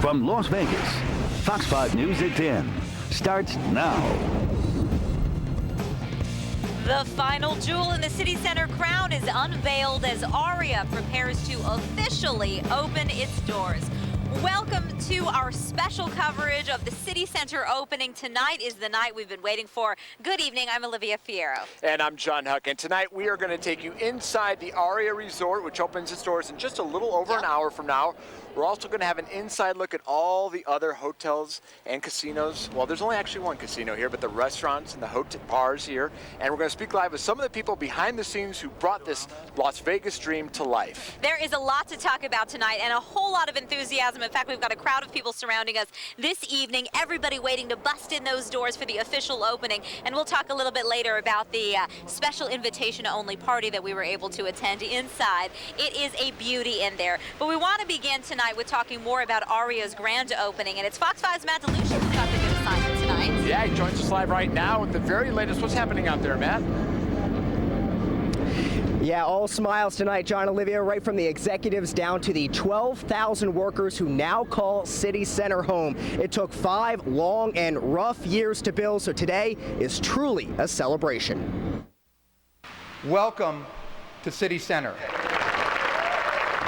From Las Vegas, Fox 5 News at 10 starts now. The final jewel in the CityCenter crown is unveiled as Aria prepares to officially open its doors. Welcome to our special coverage of the CityCenter opening. Tonight is the night we've been waiting for. Good evening, I'm Olivia Fierro. And I'm John Huck, and tonight we are going to take you inside the Aria Resort, which opens its doors in just a little over an hour from now. We're also going to have an inside look at all the other hotels and casinos. Well, there's only actually one casino here, but the restaurants and the hotel bars here. And we're going to speak live with some of the people behind the scenes who brought this Las Vegas dream to life. There is a lot to talk about tonight and a whole lot of enthusiasm. In fact, we've got a crowd of people surrounding us this evening, everybody waiting to bust in those doors for the official opening. And we'll talk a little bit later about the special invitation-only party that we were able to attend inside. It is a beauty in there. But we want to begin tonight with talking more about Aria's grand opening, and it's Fox 5's Matt DeLucia who's got the good assignment tonight. Yeah, he joins us live right now with the very latest. What's happening out there, Matt? Yeah, all smiles tonight, John, Olivia, right from the executives down to the 12,000 workers who now call CityCenter home. It took 5 long and rough years to build, so today is truly a celebration. Welcome to CityCenter.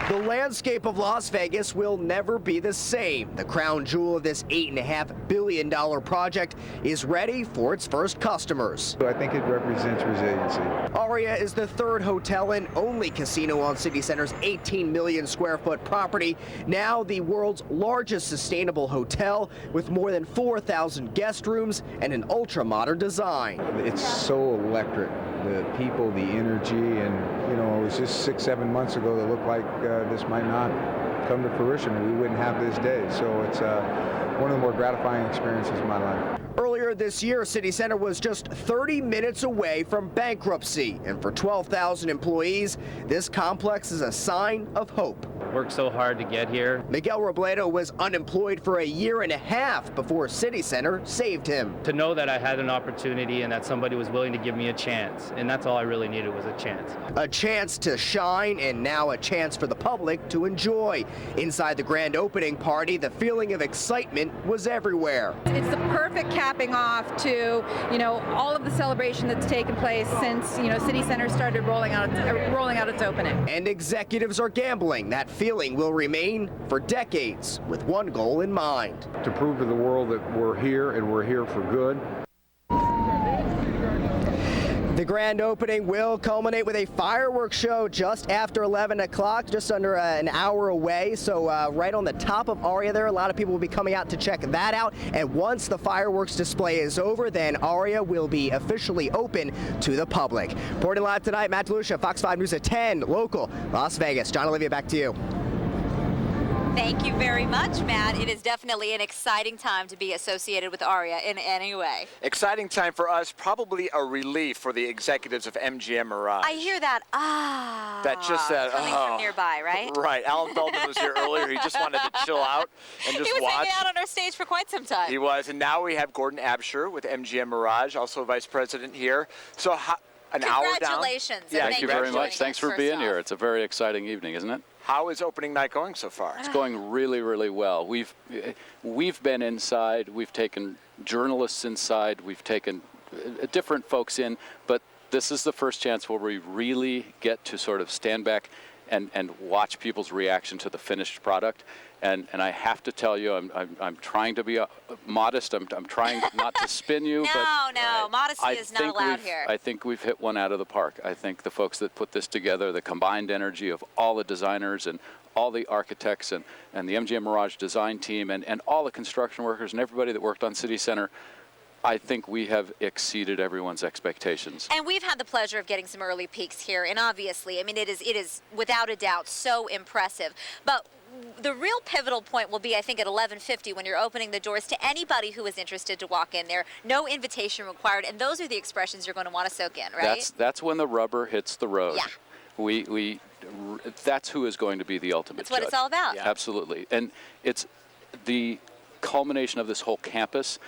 The landscape of Las Vegas will never be the same. The crown jewel of this $8.5 billion project is ready for its first customers. I think it represents resiliency. Aria is the 3rd hotel and only casino on CityCenter's 18 million square foot property. Now the world's largest sustainable hotel with more than 4,000 guest rooms and an ultra-modern design. It's so electric. The people, the energy, and it was just 6-7 months ago that looked like this might not come to fruition. We wouldn't have this day. So it's one of the more gratifying experiences of my life. Earlier this year, CityCenter was just 30 minutes away from bankruptcy, and for 12,000 employees, this complex is a sign of hope. Worked so hard to get here. Miguel Robledo was unemployed for a year and a half before CityCenter saved him. To know that I had an opportunity and that somebody was willing to give me a chance, and that's all I really needed was a chance. A chance to shine, and now a chance for the public to enjoy. Inside the grand opening party, the feeling of excitement was everywhere. It's the perfect capping off to, all of the celebration that's taken place since, CityCenter started rolling out its opening. And executives are gambling that feeling will remain for decades with one goal in mind. To prove to the world that we're here and we're here for good. The grand opening will culminate with a fireworks show just after 11 o'clock, just under an hour away. So right on the top of Aria there, a lot of people will be coming out to check that out. And once the fireworks display is over, then Aria will be officially open to the public. Reporting live tonight, Matt DeLucia, Fox 5 News at 10, local, Las Vegas. John, Olivia, back to you. Thank you very much, Matt. It is definitely an exciting time to be associated with Aria in any way. Exciting time for us, probably a relief for the executives of MGM Mirage. I hear that, That just said, coming from nearby, right? Right. Alan Feldman was here earlier. He just wanted to chill out and just watch. He was hanging out on our stage for quite some time. He was. And now we have Gordon Absher with MGM Mirage, also vice president here. So an hour down. Congratulations. Yeah, thank you very much. Thanks for being here. It's a very exciting evening, isn't it? How is opening night going so far? It's going really, really well. We've been inside. We've taken journalists inside. We've taken different folks in. But this is the first chance where we really get to sort of stand back and watch people's reaction to the finished product. And I have to tell you, I'm trying to be modest. I'm trying not to spin you. No, modesty is not allowed here. I think we've hit one out of the park. I think the folks that put this together, the combined energy of all the designers and all the architects and the MGM Mirage design team and all the construction workers and everybody that worked on CityCenter, I think we have exceeded everyone's expectations. And we've had the pleasure of getting some early peeks here, and obviously, it is without a doubt so impressive. But the real pivotal point will be, I think, at 11:50 when you're opening the doors to anybody who is interested to walk in there. No invitation required, and those are the expressions you're going to want to soak in, right? That's when the rubber hits the road. Yeah. That's who is going to be the ultimate That's what judge. it's all about. Yeah. Absolutely. And it's the culmination of this whole campus.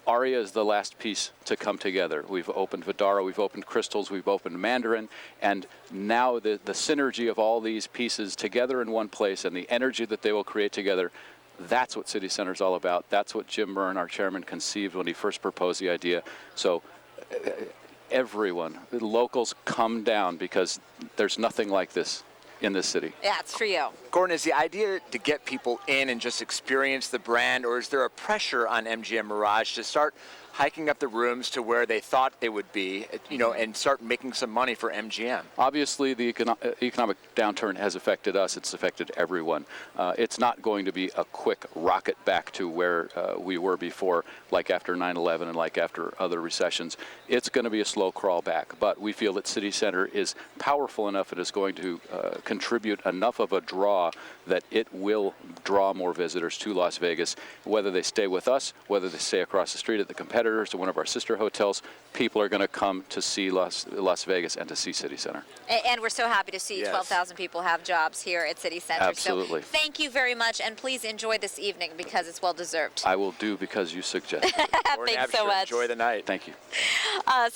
Aria is the last piece to come together. We've opened Vdara, we've opened Crystals, we've opened Mandarin, and now the synergy of all these pieces together in one place and the energy that they will create together, That's what City Center is all about. That's what Jim Murren, our chairman, conceived when he first proposed the idea. So everyone, the locals, come down because there's nothing like this in this city. Yeah, it's for you. Gordon, is the idea to get people in and just experience the brand, or is there a pressure on MGM Mirage to start hiking up the rooms to where they thought they would be, you know, and start making some money for MGM? Obviously, the economic downturn has affected us. It's affected everyone. It's not going to be a quick rocket back to where we were before, like after 9/11 and like after other recessions. It's going to be a slow crawl back, but we feel that City Center is powerful enough. It is going to contribute enough of a draw that it will draw more visitors to Las Vegas, whether they stay with us, whether they stay across the street at the competitor to one of our sister hotels. People are going to come to see Las Vegas and to see City Center. And we're so happy to see 12,000 people have jobs here at City Center. Absolutely. So thank you very much, and please enjoy this evening because it's well deserved. I will do because you suggested. Thanks so much. Enjoy the night. Thank you.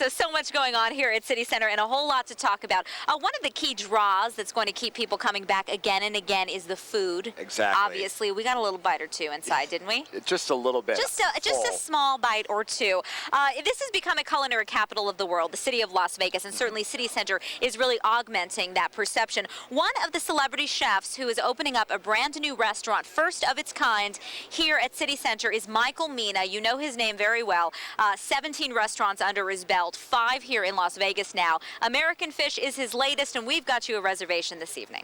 So much going on here at City Center and a whole lot to talk about. One of the key draws that's going to keep people coming back again and again is the food. Exactly. Obviously, we got a little bite or two inside, didn't we? Just a little bit. Just a small bite or two. This has become a culinary capital of the world, the city of Las Vegas, and certainly City Center is really augmenting that perception. One of the celebrity chefs who is opening up a brand new restaurant, first of its kind, here at City Center is Michael Mina. You know his name very well. 17 restaurants under his belt, 5 here in Las Vegas now. American Fish is his latest, and we've got you a reservation this evening.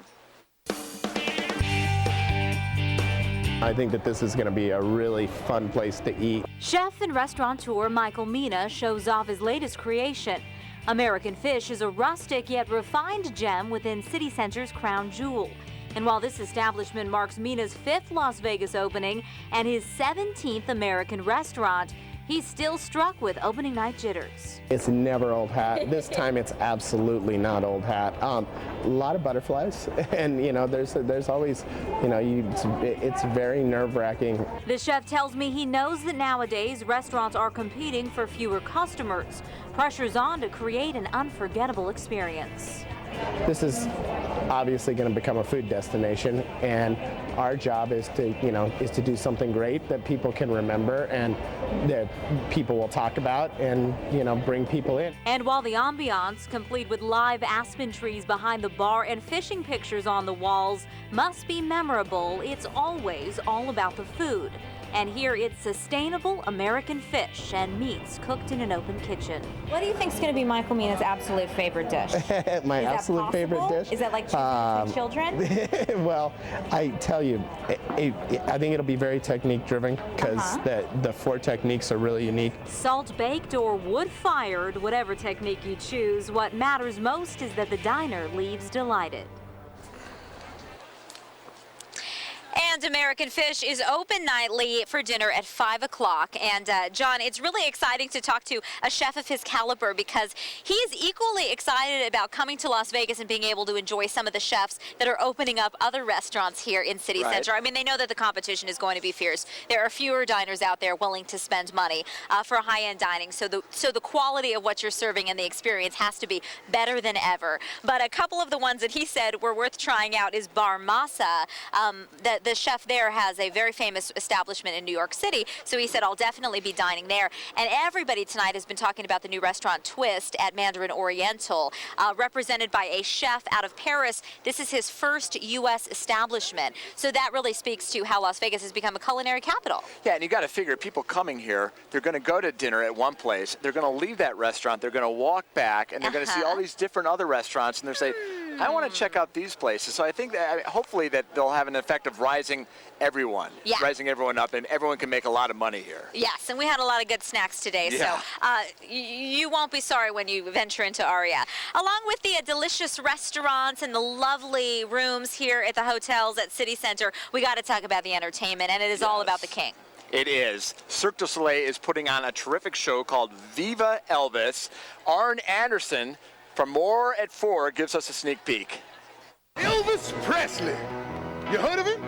I think that this is going to be a really fun place to eat. Chef and restaurateur Michael Mina shows off his latest creation. American Fish is a rustic yet refined gem within City Center's crown jewel. And while this establishment marks Mina's 5th Las Vegas opening and his 17th American restaurant, he's still struck with opening night jitters. It's never old hat. This time it's absolutely not old hat. A lot of butterflies, and you know, there's always, you know, it's very nerve-wracking. The chef tells me he knows that nowadays restaurants are competing for fewer customers. Pressure's on to create an unforgettable experience. This is obviously going to become a food destination, and our job is to do something great that people can remember and that people will talk about, and bring people in. And while the ambiance, complete with live aspen trees behind the bar and fishing pictures on the walls, must be memorable, it's always all about the food. And here it's sustainable American fish and meats cooked in an open kitchen. What do you think is going to be Michael Mina's absolute favorite dish? My absolute favorite dish? Is that like chicken for children? Well, I tell you, I think it'll be very technique driven because the 4 techniques are really unique. Salt baked or wood fired, whatever technique you choose, what matters most is that the diner leaves delighted. And American Fish is open nightly for dinner at 5 o'clock. And John, it's really exciting to talk to a chef of his caliber because he is equally excited about coming to Las Vegas and being able to enjoy some of the chefs that are opening up other restaurants here in City Center. I mean, they know that the competition is going to be fierce. There are fewer diners out there willing to spend money for high-end dining. So the quality of what you're serving and the experience has to be better than ever. But a couple of the ones that he said were worth trying out is Bar Masa. The chef there has a very famous establishment in New York City, so he said, I'll definitely be dining there. And everybody tonight has been talking about the new restaurant Twist at Mandarin Oriental, represented by a chef out of Paris. This is his first U.S. establishment, so that really speaks to how Las Vegas has become a culinary capital. Yeah, and you got to figure, people coming here, they're going to go to dinner at one place, they're going to leave that restaurant, they're going to walk back, and they're going to see all these different other restaurants, and they're saying, I want to check out these places. So I think that hopefully that they'll have an effect of rising everyone up, and everyone can make a lot of money here. Yes, and we had a lot of good snacks today, so you won't be sorry when you venture into Aria. Along with the delicious restaurants and the lovely rooms here at the hotels at City Center, we got to talk about the entertainment, and it is all about the king. It is. Cirque du Soleil is putting on a terrific show called Viva Elvis. Arran Anderson from More at 4 gives us a sneak peek. Elvis Presley. You heard of him?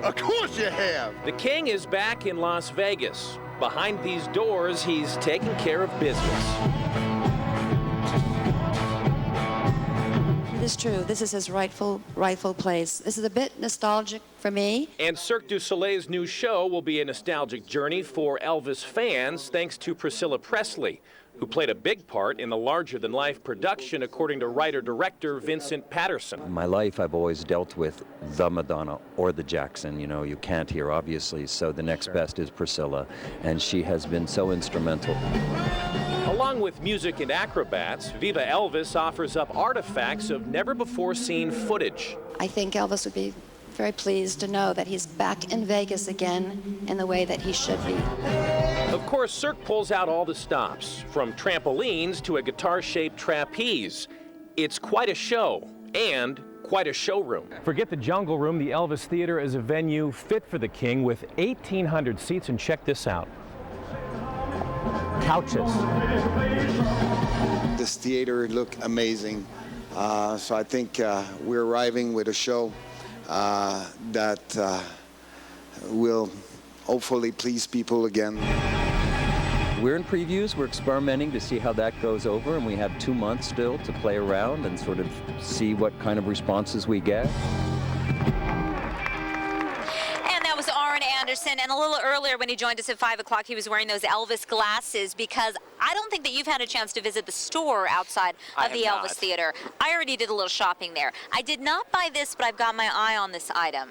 Of course you have. The king is back in Las Vegas. Behind these doors, he's taking care of business. is true. This is his rightful place. This is a bit nostalgic for me. And Cirque du Soleil's new show will be a nostalgic journey for Elvis fans, thanks to Priscilla Presley, who played a big part in the larger-than-life production, according to writer-director Vincent Patterson. In my life, I've always dealt with the Madonna or the Jackson. You know, you can't hear, obviously, so the next best is Priscilla, and she has been so instrumental. Along with music and acrobats, Viva Elvis offers up artifacts of never-before-seen footage. I think Elvis would be very pleased to know that he's back in Vegas again in the way that he should be. Of course, Cirque pulls out all the stops, from trampolines to a guitar-shaped trapeze. It's quite a show, and quite a showroom. Forget the Jungle Room. The Elvis Theater is a venue fit for the king with 1,800 seats, and check this out. Couches. This theater looked amazing, so I think we're arriving with a show that will hopefully please people again. We're in previews. We're experimenting to see how that goes over, and we have 2 months still to play around and sort of see what kind of responses we get. That was Arran Anderson, and a little earlier when he joined us at 5 o'clock, he was wearing those Elvis glasses, because I don't think that you've had a chance to visit the store outside of the Elvis Theater. I already did a little shopping there. I did not buy this, but I've got my eye on this item.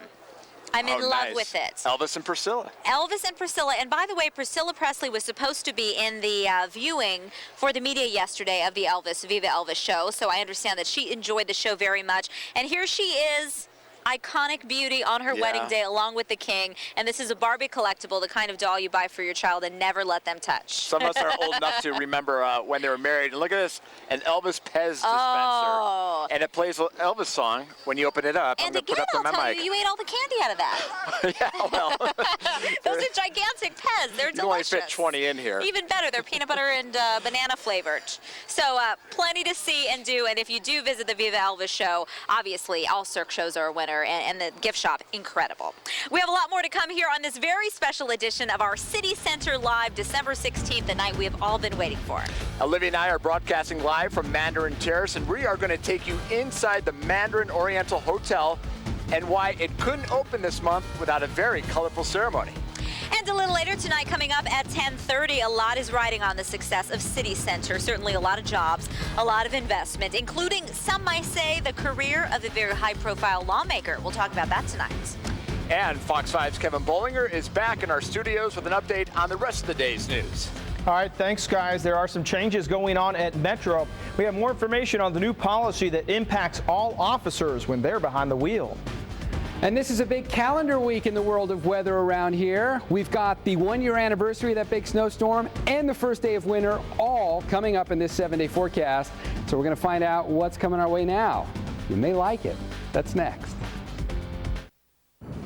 I'm in love with it. Elvis and Priscilla. Elvis and Priscilla. And by the way, Priscilla Presley was supposed to be in the viewing for the media yesterday of the Viva Elvis show. So I understand that she enjoyed the show very much. And here she is, iconic beauty on her wedding day along with the king. And this is a Barbie collectible, the kind of doll you buy for your child and never let them touch. Some of us are old enough to remember when they were married. And look at this, an Elvis Pez dispenser. And it plays an Elvis song when you open it up. And I'm again, put up I'll tell mic. you, you ate all the candy out of that. Yeah, well. Those are gigantic Pez. They're delicious. You only fit 20 in here. Even better, they're peanut butter and banana flavored. So plenty to see and do. And if you do visit the Viva Elvis show, obviously all Cirque shows are a winner. And the gift shop, incredible. We have a lot more to come here on this very special edition of our CityCenter Live, December 16th, the night we have all been waiting for. Olivia and I are broadcasting live from Mandarin Terrace, and we are going to take you inside the Mandarin Oriental Hotel and why it couldn't open this month without a very colorful ceremony. And a little later tonight, coming up at 10:30, a lot is riding on the success of CityCenter. Certainly a lot of jobs, a lot of investment, including, some might say, the career of a very high-profile lawmaker. We'll talk about that tonight. And Fox 5's Kevin Bolinger is back in our studios with an update on the rest of the day's news. All right, thanks, guys. There are some changes going on at Metro. We have more information on the new policy that impacts all officers when they're behind the wheel. And this is a big calendar week in the world of weather around here. We've got the 1-year anniversary of that big snowstorm and the first day of winter all coming up in this 7-day forecast. So we're going to find out what's coming our way now. You may like it. That's next.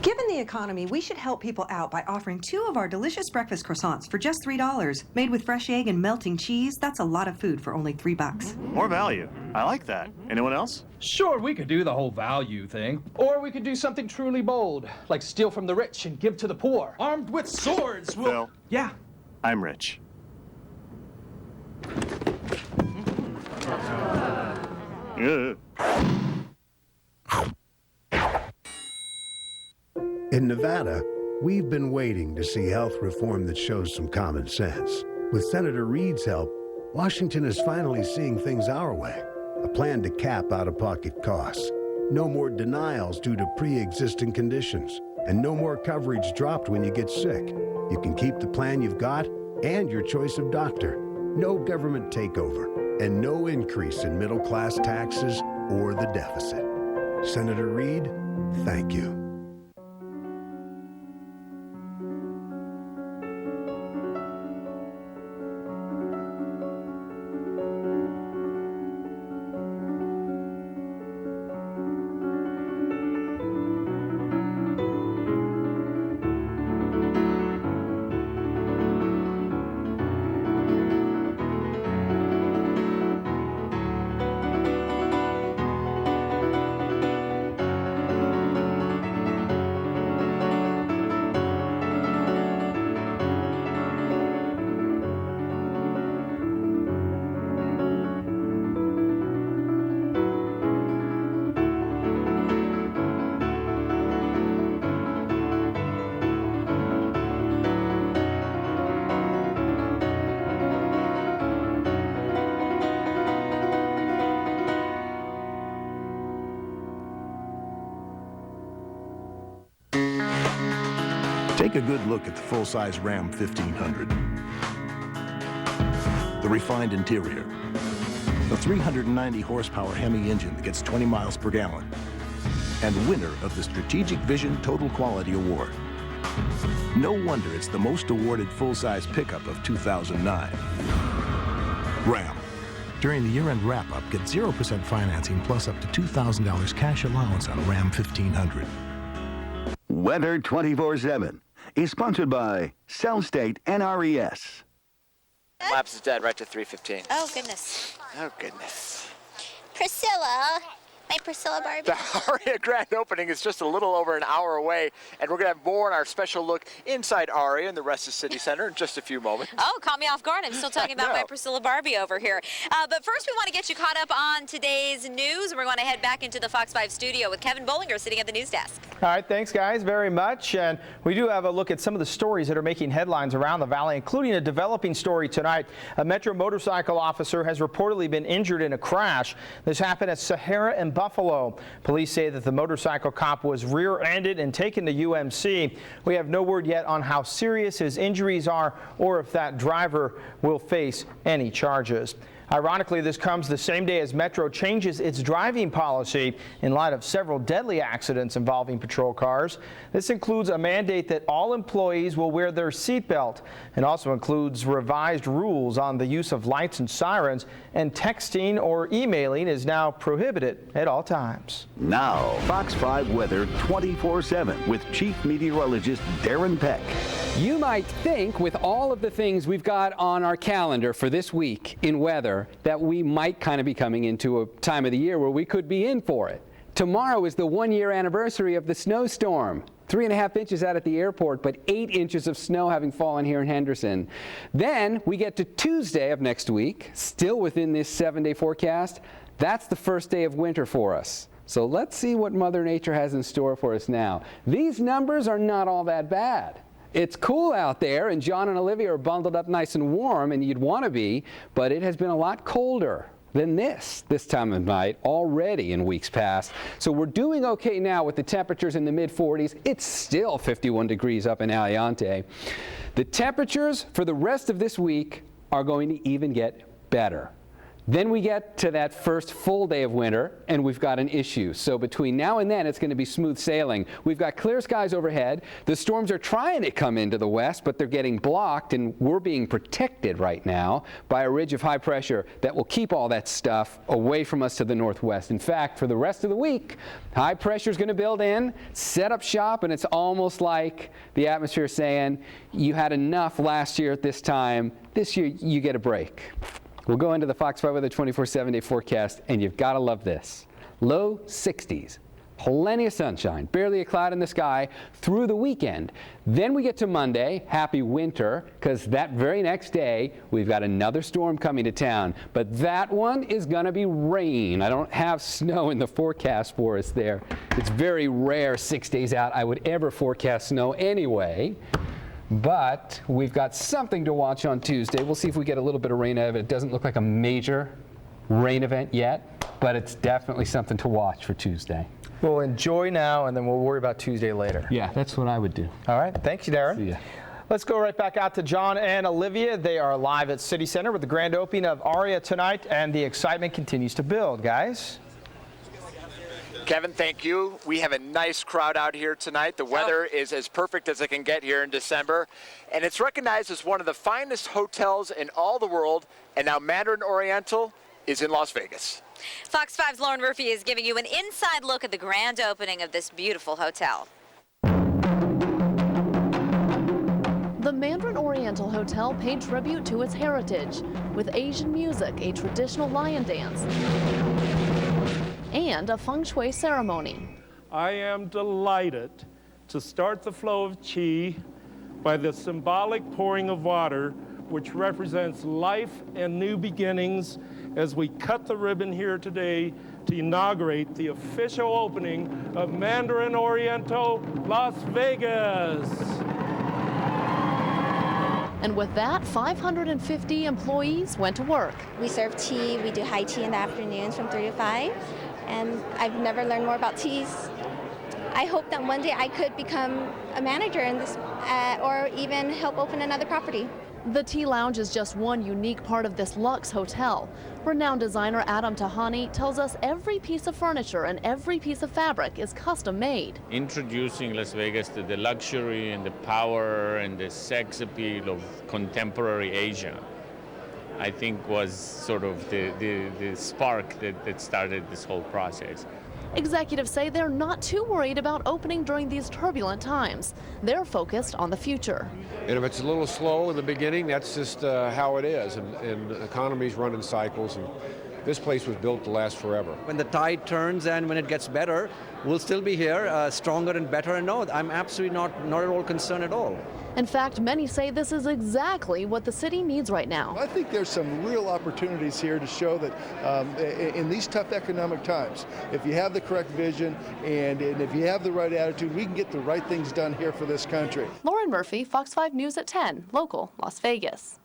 Given the economy, we should help people out by offering 2 of our delicious breakfast croissants for just $3. Made with fresh egg and melting cheese, that's a lot of food for only $3. More value. I like that. Anyone else? Sure, we could do the whole value thing. Or we could do something truly bold, like steal from the rich and give to the poor. Armed with swords, Phil. Yeah. I'm rich. In Nevada, we've been waiting to see health reform that shows some common sense. With Senator Reid's help, Washington is finally seeing things our way. A plan to cap out-of-pocket costs. No more denials due to pre-existing conditions. And no more coverage dropped when you get sick. You can keep the plan you've got and your choice of doctor. No government takeover. And no increase in middle-class taxes or the deficit. Senator Reid, thank you. Take a good look at the full-size Ram 1500. The refined interior. The 390 horsepower Hemi engine that gets 20 miles per gallon. And winner of the Strategic Vision Total Quality Award. No wonder it's the most awarded full-size pickup of 2009. Ram. During the year-end wrap-up, get 0% financing plus up to $2,000 cash allowance on a Ram 1500. Weather 24/7 is sponsored by Cell State NRES. Laps is dead right to 3:15. Oh, goodness. Oh, goodness. Priscilla. My Priscilla Barbie. The Aria grand opening is just a little over an hour away, and we're going to have more on our special look inside Aria and the rest of CityCenter in just a few moments. Oh, caught me off guard. I'm still talking about my Priscilla Barbie over here. But first, we want to get you caught up on today's news. We're going to head back into the Fox 5 studio with Kevin Bolinger sitting at the news desk. All right, thanks, guys, very much. And we do have a look at some of the stories that are making headlines around the valley, including a developing story tonight. A Metro motorcycle officer has reportedly been injured in a crash. This happened at Sahara and Buffalo. Police say that the motorcycle cop was rear-ended and taken to UMC. We have no word yet on how serious his injuries are or if that driver will face any charges. Ironically, this comes the same day as Metro changes its driving policy in light of several deadly accidents involving patrol cars. This includes a mandate that all employees will wear their seatbelt and also includes revised rules on the use of lights and sirens, and texting or emailing is now prohibited at all times. Now, Fox 5 Weather 24/7 with Chief Meteorologist Darren Peck. You might think with all of the things we've got on our calendar for this week in weather that we might kind of be coming into a time of the year where we could be in for it. Tomorrow is the 1-year anniversary of the snowstorm. 3.5 inches out at the airport, but 8 inches of snow having fallen here in Henderson. Then we get to Tuesday of next week, still within this 7-day forecast. That's the first day of winter for us. So let's see what Mother Nature has in store for us now. These numbers are not all that bad. It's cool out there, and John and Olivia are bundled up nice and warm, and you'd want to be, but it has been a lot colder than this time of night already in weeks past. So we're doing okay now with the temperatures in the mid-40s. It's still 51 degrees up in Aliante. The temperatures for the rest of this week are going to even get better. Then we get to that first full day of winter, and we've got an issue. So between now and then, it's going to be smooth sailing. We've got clear skies overhead. The storms are trying to come into the west, but they're getting blocked, and we're being protected right now by a ridge of high pressure that will keep all that stuff away from us to the northwest. In fact, for the rest of the week, high pressure is going to build in, set up shop, and it's almost like the atmosphere saying, you had enough last year at this time. This year, you get a break. We'll go into the Fox 5 Weather 24/7-day forecast, and you've got to love this. Low 60s, plenty of sunshine, barely a cloud in the sky through the weekend. Then we get to Monday, happy winter, because that very next day, we've got another storm coming to town. But that one is going to be rain. I don't have snow in the forecast for us there. It's very rare 6 days out I would ever forecast snow anyway. But we've got something to watch on Tuesday. We'll see if we get a little bit of rain out of it. It doesn't look like a major rain event yet, but it's definitely something to watch for Tuesday. We'll enjoy now, and then we'll worry about Tuesday later. Yeah, that's what I would do. All right. Thanks, Darren. See ya. Let's go right back out to John and Olivia. They are live at CityCenter with the grand opening of Aria tonight, and the excitement continues to build, guys. Kevin, thank you. We have a nice crowd out here tonight. The weather is as perfect as it can get here in December, and it's recognized as one of the finest hotels in all the world, and now Mandarin Oriental is in Las Vegas. Fox 5's Lauren Murphy is giving you an inside look at the grand opening of this beautiful hotel. The Mandarin Oriental Hotel paid tribute to its heritage with Asian music, a traditional lion dance, and a feng shui ceremony. I am delighted to start the flow of qi by the symbolic pouring of water, which represents life and new beginnings, as we cut the ribbon here today to inaugurate the official opening of Mandarin Oriental Las Vegas. And with that, 550 employees went to work. We serve tea, we do high tea in the afternoons from 3 to 5. And I've never learned more about teas. I hope that one day I could become a manager in this, or even help open another property. The Tea Lounge is just one unique part of this luxe hotel. Renowned designer Adam Tahani tells us every piece of furniture and every piece of fabric is custom made. Introducing Las Vegas to the luxury and the power and the sex appeal of contemporary Asia, I think was sort of the spark that started this whole process. Executives say they're not too worried about opening during these turbulent times. They're focused on the future. And if it's a little slow in the beginning, that's just how it is. And economies run in cycles. And this place was built to last forever. When the tide turns and when it gets better, we'll still be here, stronger and better. And no, I'm absolutely not at all concerned at all. In fact, many say this is exactly what the city needs right now. I think there's some real opportunities here to show that in these tough economic times, if you have the correct vision and if you have the right attitude, we can get the right things done here for this country. Lauren Murphy, Fox 5 News at 10, local, Las Vegas.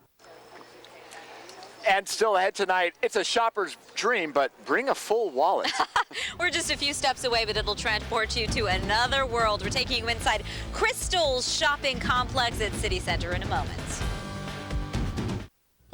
And still ahead tonight, it's a shopper's dream, but bring a full wallet. We're just a few steps away, but it'll transport you to another world. We're taking you inside Crystal's shopping complex at CityCenter in a moment.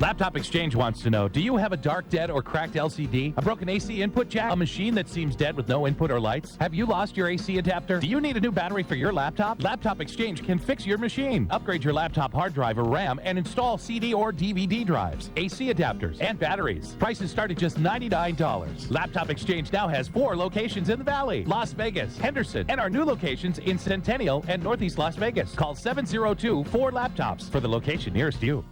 Laptop Exchange wants to know, do you have a dark, dead, or cracked LCD? A broken AC input jack? A machine that seems dead with no input or lights? Have you lost your AC adapter? Do you need a new battery for your laptop? Laptop Exchange can fix your machine. Upgrade your laptop hard drive or RAM and install CD or DVD drives, AC adapters, and batteries. Prices start at just $99. Laptop Exchange now has 4 locations in the Valley, Las Vegas, Henderson, and our new locations in Centennial and Northeast Las Vegas. Call 702-4LAPTOPS for the location nearest you.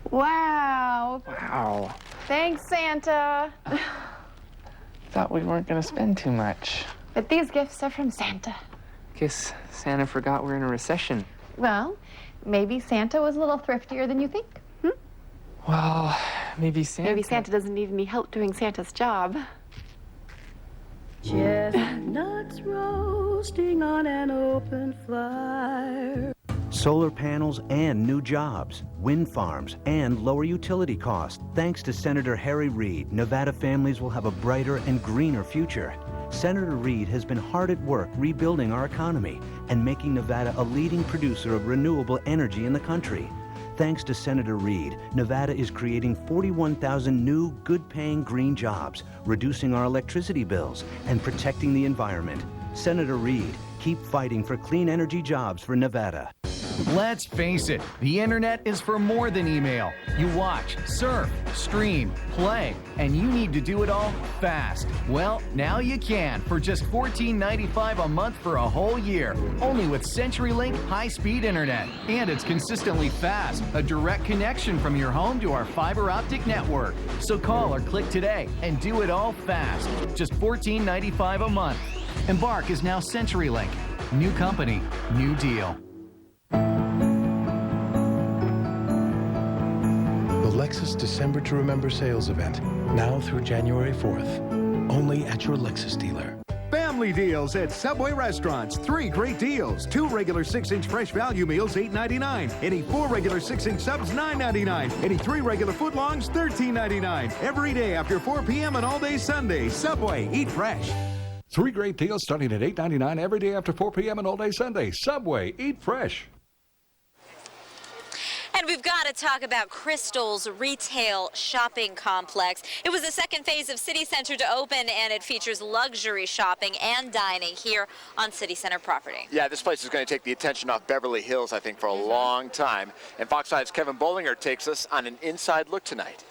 Wow. Wow. Thanks, Santa. Thought we weren't going to spend too much. But these gifts are from Santa. Guess Santa forgot we're in a recession. Well, maybe Santa was a little thriftier than you think. Well, maybe Santa... Maybe Santa doesn't need any help doing Santa's job. Chestnuts roasting on an open fire. Solar panels and new jobs, wind farms, and lower utility costs. Thanks to Senator Harry Reid, Nevada families will have a brighter and greener future. Senator Reid has been hard at work rebuilding our economy and making Nevada a leading producer of renewable energy in the country. Thanks to Senator Reid, Nevada is creating 41,000 new, good-paying green jobs, reducing our electricity bills, and protecting the environment. Senator Reid, keep fighting for clean energy jobs for Nevada. Let's face it, the internet is for more than email. You watch, surf, stream, play, and you need to do it all fast. Well, now you can for just $14.95 a month for a whole year, only with CenturyLink high-speed internet. And it's consistently fast, a direct connection from your home to our fiber optic network. So call or click today and do it all fast. Just $14.95 a month. Embark is now CenturyLink. New company, new deal. The Lexus December to Remember sales event, now through January 4th. Only at your Lexus dealer. Family deals at Subway restaurants. 3 great deals. 2 regular 6-inch fresh value meals, $8.99. Any 4 regular 6-inch subs, $9.99. Any 3 regular footlongs, $13.99. Every day after 4 p.m. and all day Sunday. Subway, eat fresh. 3 great deals starting at $8.99 every day after 4 p.m. and all day Sunday. Subway, eat fresh. And we've got to talk about Crystal's retail shopping complex. It was the second phase of CityCenter to open, and it features luxury shopping and dining here on CityCenter property. Yeah, this place is going to take the attention off Beverly Hills, I think, for a long time. And Fox 5's Kevin Bolinger takes us on an inside look tonight.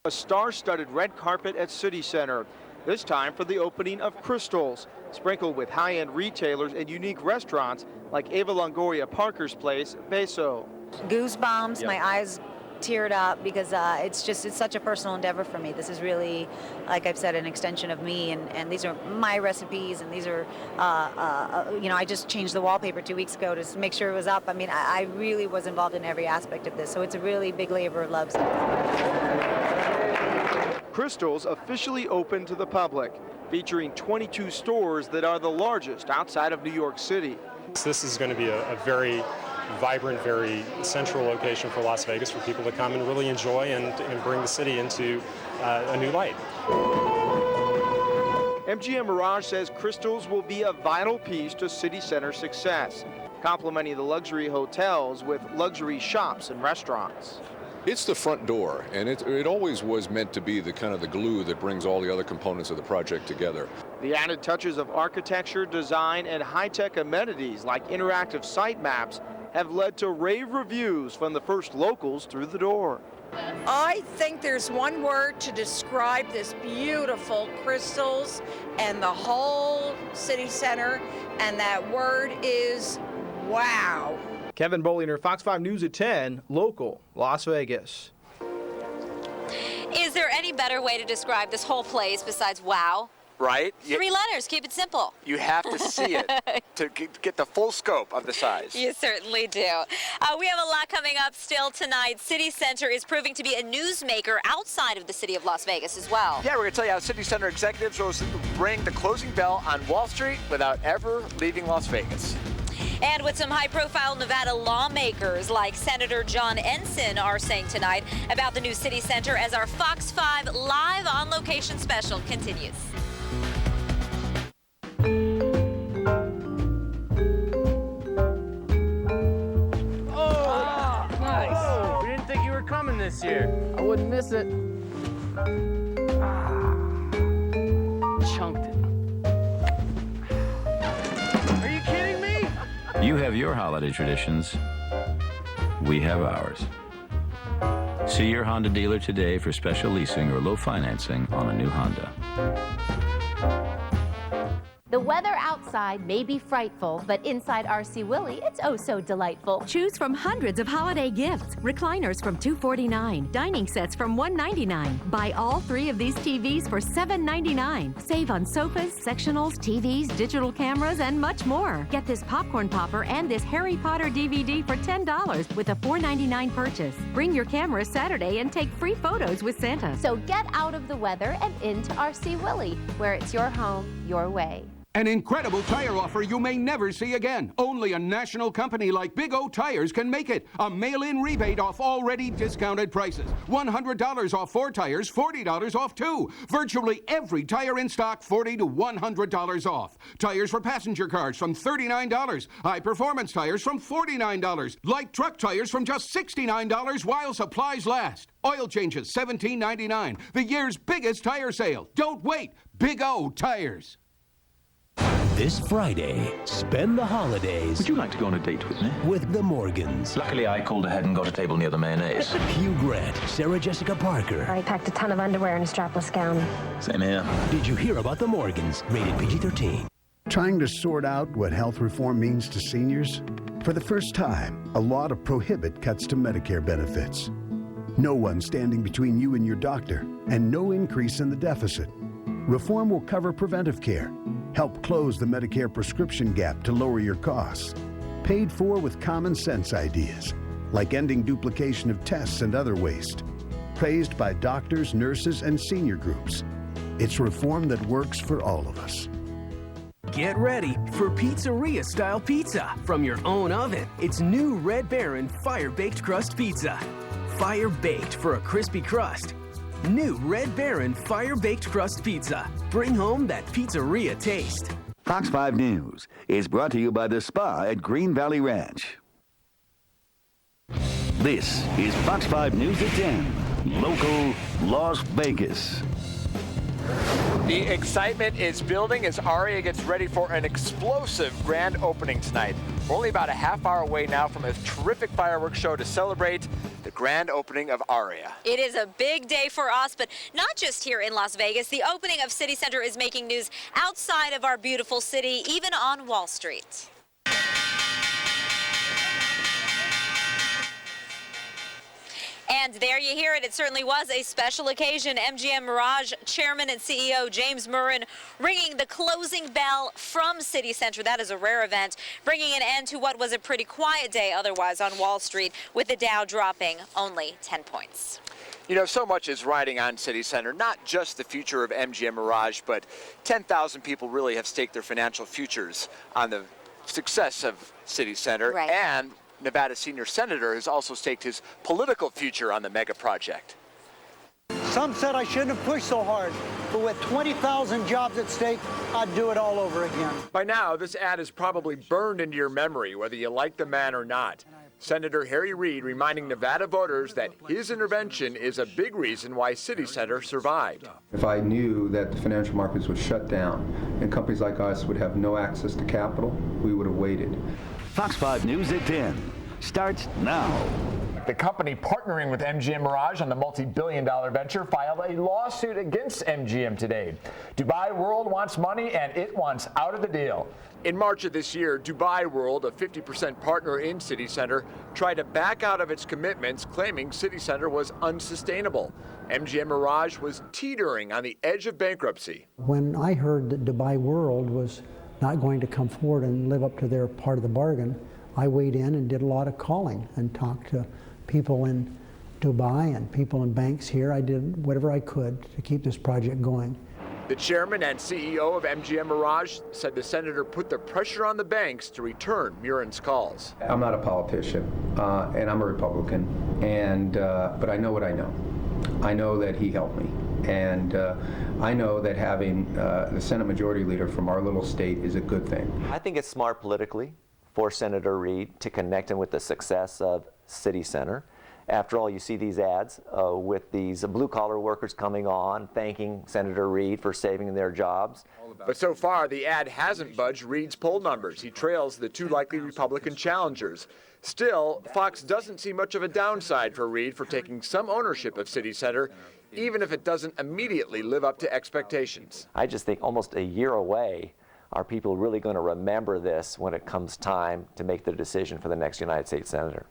A star-studded red carpet at CityCenter, this time for the opening of Crystal's, sprinkled with high-end retailers and unique restaurants like Eva Longoria Parker's Place, Beso. Goosebumps, Yep. my eyes teared up because it's such a personal endeavor for me. This is really, like I've said, an extension of me, and these are my recipes, and these are, you know, I just changed the wallpaper 2 weeks ago to make sure it was up. I mean, I really was involved in every aspect of this, so it's a really big labor of love. Crystals officially open to the public, featuring 22 stores that are the largest outside of New York City. This is going to be a very vibrant, very central location for Las Vegas for people to come and really enjoy and bring the city into a new light. MGM Mirage says Crystals will be a vital piece to CityCenter's success, complementing the luxury hotels with luxury shops and restaurants. It's the front door, and it always was meant to be the kind of the glue that brings all the other components of the project together. The added touches of architecture, design, and high-tech amenities like interactive site maps have led to rave reviews from the first locals through the door. I think there's one word to describe this beautiful Crystals and the whole city center, and that word is wow. Kevin Bolinger, Fox 5 News at 10, local, Las Vegas. Is there any better way to describe this whole place besides wow? Right? 3 letters, keep it simple. You have to see it to get the full scope of the size. You certainly do. We have a lot coming up still tonight. CityCenter is proving to be a newsmaker outside of the city of Las Vegas as well. Yeah, we're going to tell you how CityCenter executives will ring the closing bell on Wall Street without ever leaving Las Vegas. And what some high-profile Nevada lawmakers like Senator John Ensign are saying tonight about the new CityCenter as our Fox 5 live on-location special continues. Nice. We didn't think you were coming this year. I wouldn't miss it. Chunked it. Are you kidding me? You have your holiday traditions. We have ours. See your Honda dealer today for special leasing or low financing on a new Honda. The weather outside may be frightful, but inside RC Willey, it's oh so delightful. Choose from hundreds of holiday gifts. Recliners from $249, dining sets from $199. Buy all 3 of these TVs for $799. Save on sofas, sectionals, TVs, digital cameras, and much more. Get this popcorn popper and this Harry Potter DVD for $10 with a $4.99 purchase. Bring your camera Saturday and take free photos with Santa. So get out of the weather and into RC Willey, where it's your home, your way. An incredible tire offer you may never see again. Only a national company like Big O Tires can make it. A mail-in rebate off already discounted prices. $100 off 4 tires, $40 off 2. Virtually every tire in stock, $40 to $100 off. Tires for passenger cars from $39. High-performance tires from $49. Light truck tires from just $69 while supplies last. Oil changes, $17.99. The year's biggest tire sale. Don't wait. Big O Tires. This Friday, spend the holidays. Would you like to go on a date with me? With the Morgans. Luckily, I called ahead and got a table near the mayonnaise. Hugh Grant, Sarah Jessica Parker. I packed a ton of underwear and a strapless gown. Same here. Did you hear about the Morgans? Rated PG-13. Trying to sort out what health reform means to seniors? For the first time, a law to prohibit cuts to Medicare benefits. No one standing between you and your doctor, and no increase in the deficit. Reform will cover preventive care, help close the Medicare prescription gap to lower your costs. Paid for with common sense ideas, like ending duplication of tests and other waste. Praised by doctors, nurses, and senior groups. It's reform that works for all of us. Get ready for pizzeria-style pizza from your own oven. It's new Red Baron Fire-Baked Crust Pizza. Fire-baked for a crispy crust. New Red Baron Fire-Baked Crust Pizza. Bring home that pizzeria taste. Fox 5 News is brought to you by the spa at Green Valley Ranch. This is Fox 5 News at 10, local Las Vegas. The excitement is building as Aria gets ready for an explosive grand opening tonight. We're only about a half hour away now from a terrific fireworks show to celebrate the grand opening of Aria. It is a big day for us, but not just here in Las Vegas. The opening of CityCenter is making news outside of our beautiful city, even on Wall Street. And there you hear it. It certainly was a special occasion. MGM Mirage Chairman and CEO James Murren ringing the closing bell from CityCenter. That is a rare event, bringing an end to what was a pretty quiet day otherwise on Wall Street, with the Dow dropping only 10 points. You know, so much is riding on CityCenter, not just the future of MGM Mirage, but 10,000 people really have staked their financial futures on the success of CityCenter. Right. And Nevada senior senator has also staked his political future on the mega project. Some said I shouldn't have pushed so hard, but with 20,000 jobs at stake, I'd do it all over again. By now, this ad is probably burned into your memory, whether you like the man or not. Senator Harry Reid reminding Nevada voters that his intervention is a big reason why CityCenter survived. If I knew that the financial markets would shut down and companies like us would have no access to capital, we would have waited. Fox 5 News at 10 starts now. The company partnering with MGM Mirage on the multi-billion-dollar venture filed a lawsuit against MGM today. Dubai World wants money and it wants out of the deal. In March of this year, Dubai World, a 50% partner in CityCenter, tried to back out of its commitments, claiming CityCenter was unsustainable. MGM Mirage was teetering on the edge of bankruptcy. When I heard that Dubai World was not going to come forward and live up to their part of the bargain, I weighed in and did a lot of calling and talked to people in Dubai and people in banks here. I did whatever I could to keep this project going. The chairman and CEO of MGM Mirage said the senator put the pressure on the banks to return Murren's calls. I'm not a politician, and I'm a Republican, but I know what I know. I know that he helped me, and I know that having the Senate Majority Leader from our little state is a good thing. I think it's smart politically for Senator Reid to connect him with the success of CityCenter. After all, you see these ads with these blue-collar workers coming on, thanking Senator Reid for saving their jobs. But so far, the ad hasn't budged Reid's poll numbers. He trails the two likely Republican challengers. Still, Fox doesn't see much of a downside for Reid for taking some ownership of CityCenter, even if it doesn't immediately live up to expectations. I just think almost a year away, are people really going to remember this when it comes time to make the decision for the next United States Senator?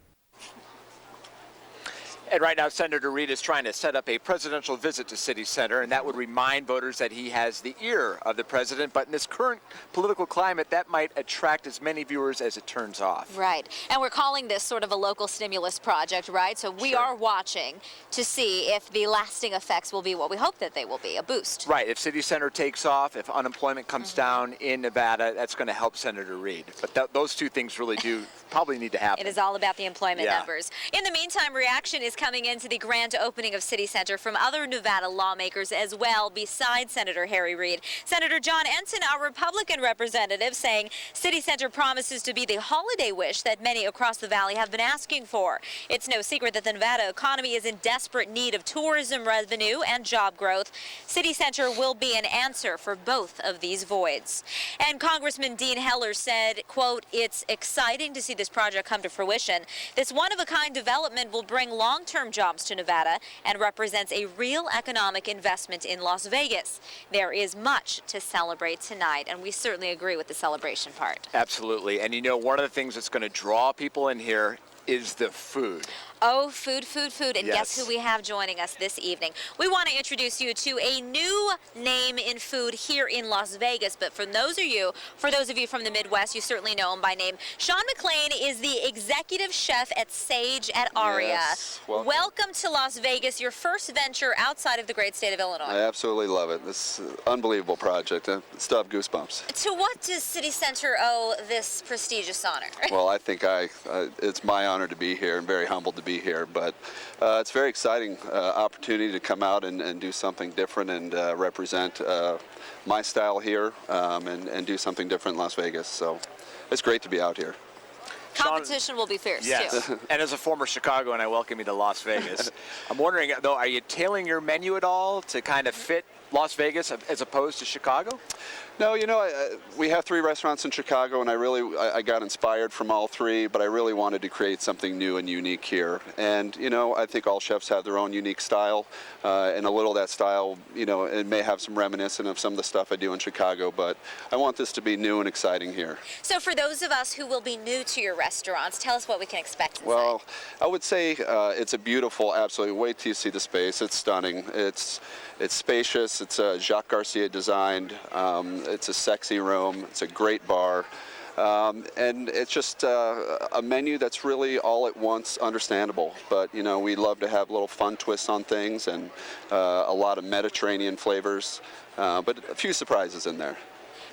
And right now, Senator Reid is trying to set up a presidential visit to CityCenter, and that would remind voters that he has the ear of the president. But in this current political climate, that might attract as many viewers as it turns off. Right. And we're calling this sort of a local stimulus project, right? So we are watching to see if the lasting effects will be what we hope that they will be, a boost. Right. If CityCenter takes off, if unemployment comes down in Nevada, that's going to help Senator Reid. But those two things really do probably need to happen. It is all about the employment numbers. In the meantime, reaction is coming into the grand opening of CityCenter from other Nevada lawmakers as well, besides Senator Harry Reid. Senator John Ensign, our Republican representative, saying CityCenter promises to be the holiday wish that many across the valley have been asking for. It's no secret that the Nevada economy is in desperate need of tourism revenue and job growth. CityCenter will be an answer for both of these voids. And Congressman Dean Heller said, quote, "It's exciting to see this project come to fruition. This one-of-a-kind development will bring long-term jobs to Nevada and represents a real economic investment in Las Vegas. There is much to celebrate tonight, and we certainly agree with the celebration part." Absolutely. And you know, one of the things that's going to draw people in here is the food. Oh, food, food, food. And Yes. guess who we have joining us this evening? We want to introduce you to a new name in food here in Las Vegas. But for those of you from the Midwest, you certainly know him by name. Sean McClain is the executive chef at Sage at Aria. Yes, welcome to Las Vegas, your first venture outside of the great state of Illinois. I absolutely love it. This is an unbelievable project. I still have goosebumps. To what does CityCenter owe this prestigious honor? Well, I think it's my honor to be here and very humbled to be here, but it's a very exciting opportunity to come out and do something different and represent my style here and do something different in Las Vegas. So it's great to be out here. Competition will be fierce, yes. too. And as a former Chicagoan, I welcome you to Las Vegas. I'm wondering, though, are you tailoring your menu at all to kind of fit Las Vegas as opposed to Chicago? No, you know, we have 3 restaurants in Chicago, and I got inspired from all 3, but I really wanted to create something new and unique here. And, you know, I think all chefs have their own unique style, and a little of that style, you know, it may have some reminiscent of some of the stuff I do in Chicago, but I want this to be new and exciting here. So for those of us who will be new to your restaurants, tell us what we can expect inside. Well, I would say it's a beautiful, absolutely, wait till you see the space. It's stunning. It's spacious. It's Jacques Garcia designed. It's a sexy room. It's a great bar. And it's just a menu that's really all at once understandable. But, you know, we love to have little fun twists on things and a lot of Mediterranean flavors, but a few surprises in there.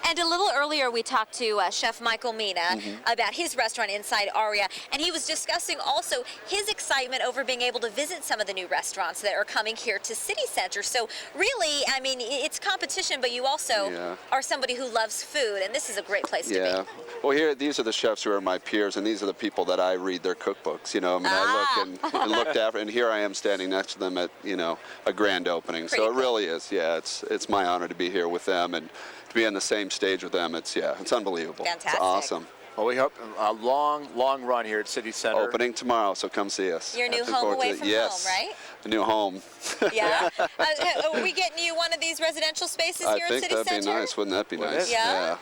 And a little earlier, we talked to Chef Michael Mina about his restaurant inside Aria, and he was discussing also his excitement over being able to visit some of the new restaurants that are coming here to CityCenter. So really, I mean, it's competition, but you also are somebody who loves food, and this is a great place to be. Well, here, these are the chefs who are my peers, and these are the people that I read their cookbooks. You know, I mean, I look and looked after, and here I am standing next to them at, you know, a grand opening. So it really is, it's my honor to be here with them and to be on the same stage with them. It's unbelievable. Fantastic. It's awesome. Well, we hope a long run here at CityCenter. Opening tomorrow, so come see us. Your new home away from home, right? A new home. Yeah. Are we getting you one of these residential spaces here at CityCenter? I think that'd be nice. Wouldn't that be nice? Yeah.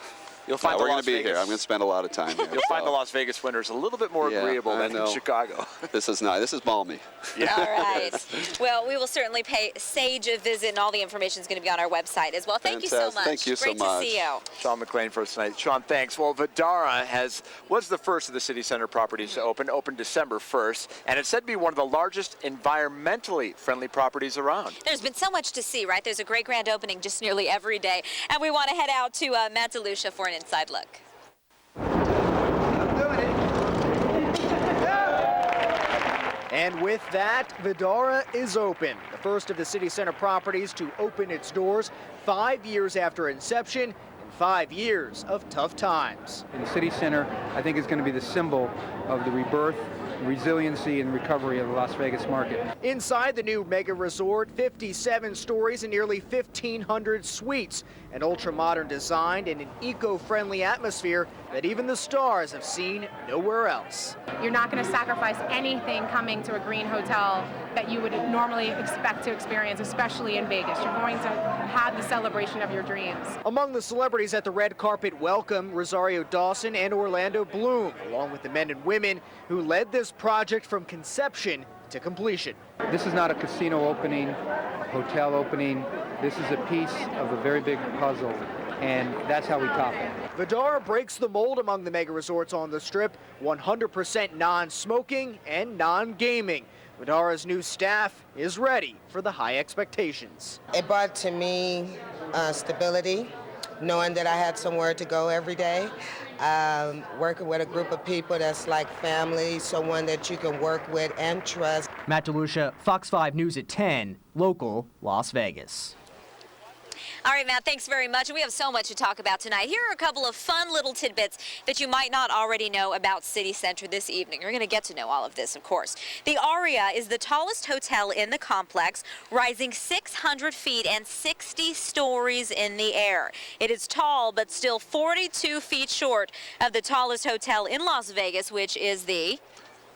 You'll find we're going to be here. I'm going to spend a lot of time here. You'll find the Las Vegas winters a little bit more agreeable than in Chicago. This is nice. This is balmy. Yeah. All right. Well, we will certainly pay Sage a visit, and all the information is going to be on our website as well. Thank you so much. Thank you so much. Great to see you. Sean McClain for us tonight. Sean, thanks. Well, Vdara was the first of the CityCenter properties to open December 1st, and it's said to be one of the largest environmentally friendly properties around. There's been so much to see, right? There's a great grand opening just nearly every day, and we want to head out to Matt DeLucia for an inside look. And with that, Vdara is open. The first of the CityCenter properties to open its doors 5 years after inception and 5 years of tough times. And the CityCenter, I think, is going to be the symbol of the rebirth, resiliency, and recovery of the Las Vegas market. Inside the new mega resort, 57 stories and nearly 1,500 suites. An ultra-modern design and an eco-friendly atmosphere that even the stars have seen nowhere else. You're not going to sacrifice anything coming to a green hotel that you would normally expect to experience, especially in Vegas. You're going to have the celebration of your dreams. Among the celebrities at the red carpet welcome, Rosario Dawson and Orlando Bloom, along with the men and women who led this project from conception to completion. This is not a casino opening, a hotel opening. This is a piece of a very big puzzle, and that's how we top it. Vdara breaks the mold among the mega resorts on the Strip, 100% non-smoking and non-gaming. Vdara's new staff is ready for the high expectations. It brought to me stability, knowing that I had somewhere to go every day. Working with a group of people that's like family, someone that you can work with and trust. Matt DeLucia, Fox 5 News at 10, local Las Vegas. All right, Matt, thanks very much. We have so much to talk about tonight. Here are a couple of fun little tidbits that you might not already know about CityCenter this evening. You're going to get to know all of this, of course. The Aria is the tallest hotel in the complex, rising 600 feet and 60 stories in the air. It is tall, but still 42 feet short of the tallest hotel in Las Vegas, which is the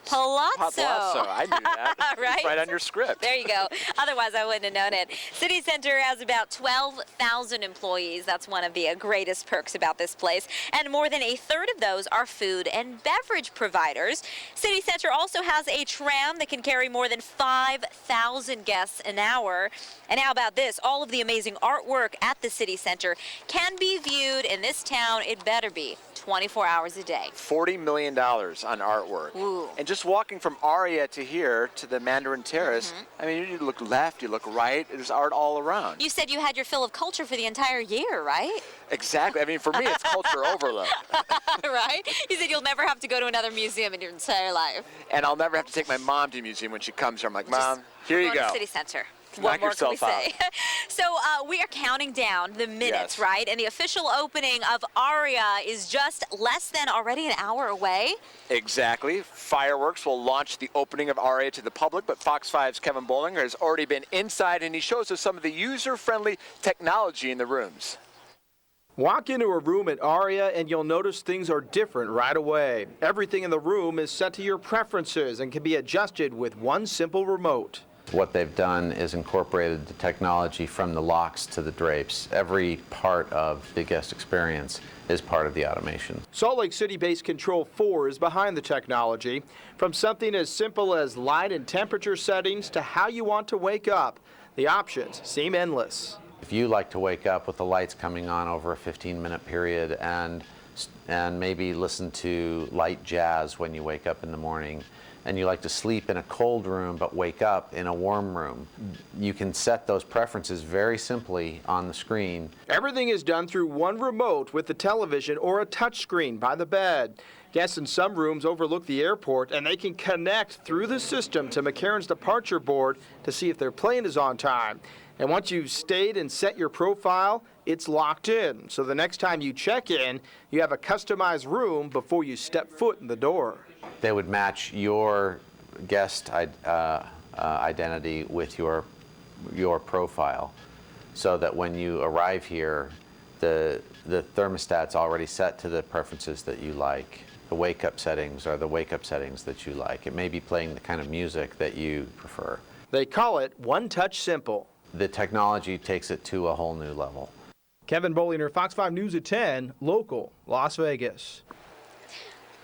Palazzo. I knew that. Right? It's right on your script. There you go. Otherwise, I wouldn't have known it. CityCenter has about 12,000 employees. That's one of the greatest perks about this place. And more than a third of those are food and beverage providers. CityCenter also has a tram that can carry more than 5,000 guests an hour. And how about this? All of the amazing artwork at the CityCenter can be viewed in this town. It better be 24 hours a day. $40 million on artwork. Ooh. And just walking from Aria to here to the Mandarin Terrace, I mean, you look left, you look right, there's art all around. You said you had your fill of culture for the entire year, right? Exactly. I mean, for me, it's culture overload. Right? You said you'll never have to go to another museum in your entire life. And I'll never have to take my mom to a museum when she comes here. I'm like, Mom, here you go. CityCenter. Knock What more can we yourself say? So we are counting down the minutes, Yes. right? And the official opening of Aria is just less than already an hour away. Exactly. Fireworks will launch the opening of Aria to the public, but Fox 5's Kevin Bolinger has already been inside, and he shows us some of the user-friendly technology in the rooms. Walk into a room at Aria and you'll notice things are different right away. Everything in the room is set to your preferences and can be adjusted with one simple remote. What they've done is incorporated the technology from the locks to the drapes. Every part of the guest experience is part of the automation. Salt Lake City-based Control 4 is behind the technology. From something as simple as light and temperature settings to how you want to wake up, the options seem endless. If you like to wake up with the lights coming on over a 15-minute period and maybe listen to light jazz when you wake up in the morning, and you like to sleep in a cold room but wake up in a warm room, you can set those preferences very simply on the screen. Everything is done through one remote with the television or a touch screen by the bed. Guests in some rooms overlook the airport, and they can connect through the system to McCarran's departure board to see if their plane is on time. And once you've stayed and set your profile, it's locked in. So the next time you check in, you have a customized room before you step foot in the door. They would match your guest identity with your profile, so that when you arrive here, the thermostat's already set to the preferences that you like. The wake-up settings are the wake-up settings that you like. It may be playing the kind of music that you prefer. They call it One Touch Simple. The technology takes it to a whole new level. Kevin Bolinger, Fox 5 News at 10, local, Las Vegas.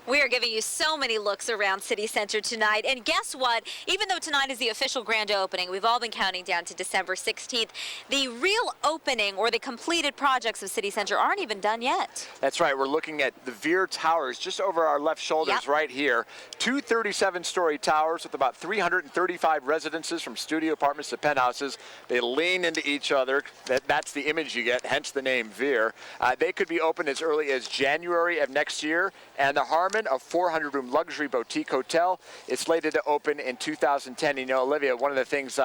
We are giving you so many looks around CityCenter tonight. And guess what? Even though tonight is the official grand opening, we've all been counting down to December 16th. The real opening or the completed projects of CityCenter aren't even done yet. That's right. We're looking at the Vdara Towers just over our left shoulders right here. Two 37-story towers with about 335 residences from studio apartments to penthouses. They lean into each other. That's the image you get, hence the name Vdara. They could be open as early as January of next year. And the Harmon, a 400-room luxury boutique hotel, is slated to open in 2010. You know, Olivia, one of the things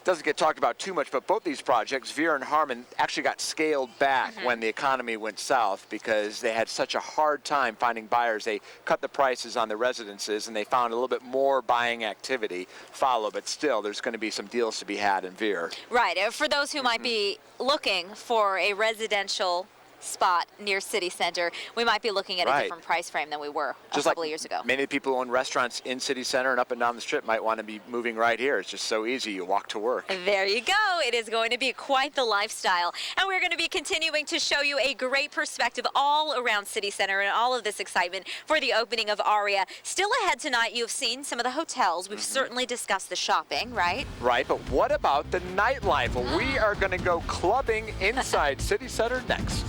doesn't get talked about too much, but both these projects, Vdara and Harmon, actually got scaled back when the economy went south because they had such a hard time finding buyers. They cut the prices on the residences, and they found a little bit more buying activity follow, but still, there's going to be some deals to be had in Vdara. Right. For those who might be looking for a residential spot near CityCenter, we might be looking at a different price frame than we were a couple of years ago. Many people who own restaurants in CityCenter and up and down the strip might want to be moving right here. It's just so easy. You walk to work. There you go. It is going to be quite the lifestyle. And we're going to be continuing to show you a great perspective all around CityCenter and all of this excitement for the opening of Aria. Still ahead tonight, you've seen some of the hotels. We've certainly discussed the shopping, right? Right, but what about the nightlife? Well, we are going to go clubbing inside CityCenter next.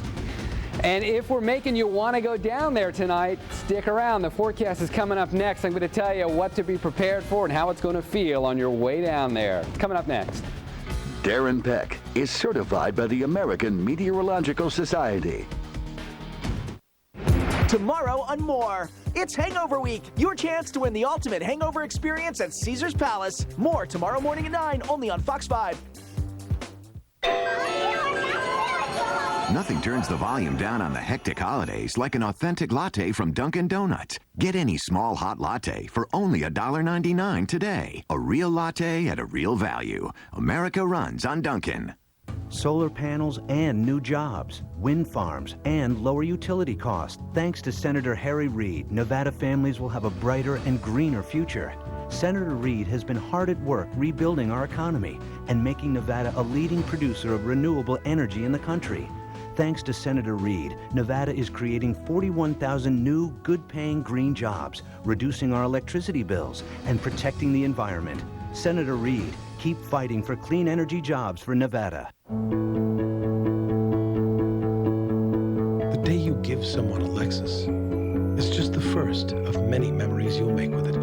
And if we're making you want to go down there tonight, stick around. The forecast is coming up next. I'm going to tell you what to be prepared for and how it's going to feel on your way down there. It's coming up next. Darren Peck is certified by the American Meteorological Society. Tomorrow on More, it's Hangover Week. Your chance to win the ultimate hangover experience at Caesar's Palace. More tomorrow morning at 9, only on Fox 5. Nothing turns the volume down on the hectic holidays like an authentic latte from Dunkin' Donuts. Get any small hot latte for only $1.99 today. A real latte at a real value. America runs on Dunkin'. Solar panels and new jobs, wind farms, and lower utility costs. Thanks to Senator Harry Reid, Nevada families will have a brighter and greener future. Senator Reid has been hard at work rebuilding our economy and making Nevada a leading producer of renewable energy in the country. Thanks to Senator Reid, Nevada is creating 41,000 new, good-paying green jobs, reducing our electricity bills, and protecting the environment. Senator Reid, keep fighting for clean energy jobs for Nevada. The day you give someone a Lexus is just the first of many memories you'll make with it.